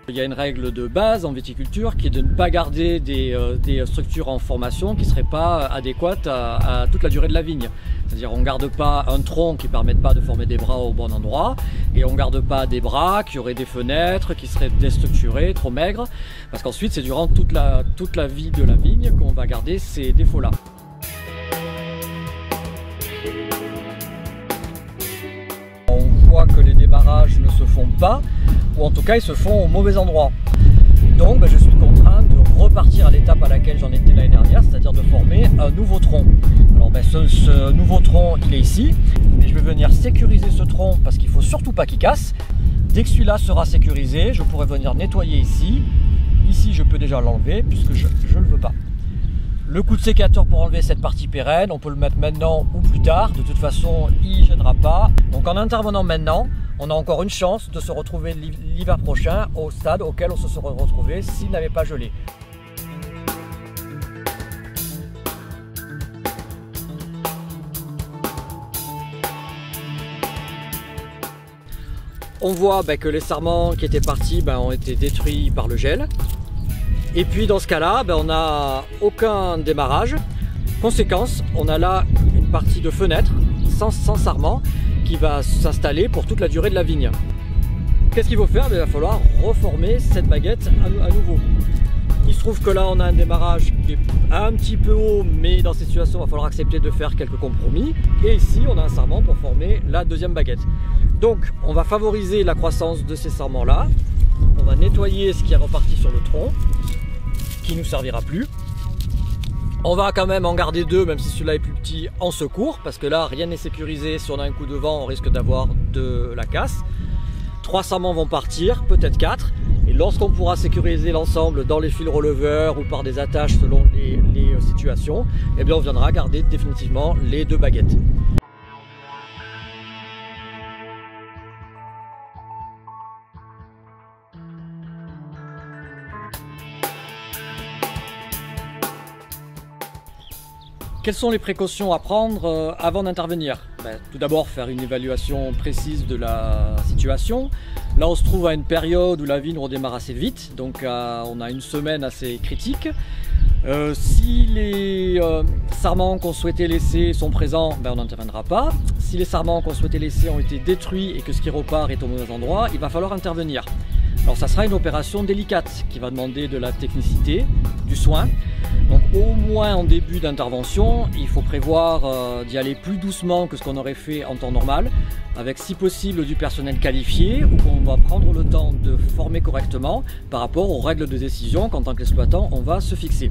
Il y a une règle de base en viticulture qui est de ne pas garder des structures en formation qui ne seraient pas adéquates à toute la durée de la vigne. C'est-à-dire on ne garde pas un tronc qui ne permette pas de former des bras au bon endroit et on ne garde pas des bras qui auraient des fenêtres qui seraient déstructurés, trop maigres, parce qu'ensuite c'est durant toute la vie de la vigne qu'on va garder ces défauts-là. On voit que les démarrages ne se font pas, ou en tout cas ils se font au mauvais endroit. Donc je suis contraint de repartir à l'étape à laquelle j'en étais l'année dernière, c'est-à-dire de former un nouveau tronc. Alors ce nouveau tronc il est ici, et je vais venir sécuriser ce tronc parce qu'il ne faut surtout pas qu'il casse. Dès que celui-là sera sécurisé, je pourrai venir nettoyer ici. Ici je peux déjà l'enlever puisque je ne le veux pas. Le coup de sécateur pour enlever cette partie pérenne, on peut le mettre maintenant ou plus tard, de toute façon il ne gênera pas. Donc en intervenant maintenant, on a encore une chance de se retrouver l'hiver prochain au stade auquel on se serait retrouvé s'il n'avait pas gelé. On voit que les sarments qui étaient partis ont été détruits par le gel. Et puis dans ce cas-là, on n'a aucun démarrage. Conséquence, on a là une partie de fenêtre sans sarment qui va s'installer pour toute la durée de la vigne. Qu'est-ce qu'il faut faire? Il va falloir reformer cette baguette à nouveau. Il se trouve que là on a un démarrage qui est un petit peu haut, mais dans cette situation il va falloir accepter de faire quelques compromis. Et ici on a un sarment pour former la deuxième baguette. Donc on va favoriser la croissance de ces sarments là. On va nettoyer ce qui est reparti sur le tronc, qui ne nous servira plus. On va quand même en garder deux, même si celui-là est plus petit, en secours, parce que là rien n'est sécurisé. Si on a un coup de vent on risque d'avoir de la casse. 3 sarments vont partir, peut-être 4. Et lorsqu'on pourra sécuriser l'ensemble dans les fils releveurs ou par des attaches selon les situations, eh bien on viendra garder définitivement les 2 baguettes. Quelles sont les précautions à prendre avant d'intervenir? Tout d'abord, faire une évaluation précise de la situation. Là, on se trouve à une période où la vigne redémarre assez vite, donc on a une semaine assez critique. Si les sarments qu'on souhaitait laisser sont présents, on n'interviendra pas. Si les sarments qu'on souhaitait laisser ont été détruits et que ce qui repart est au mauvais endroit, il va falloir intervenir. Alors ça sera une opération délicate qui va demander de la technicité, du soin. Donc au moins en début d'intervention, il faut prévoir d'y aller plus doucement que ce qu'on aurait fait en temps normal, avec si possible du personnel qualifié, ou qu'on va prendre le temps de former correctement par rapport aux règles de décision qu'en tant qu'exploitant on va se fixer.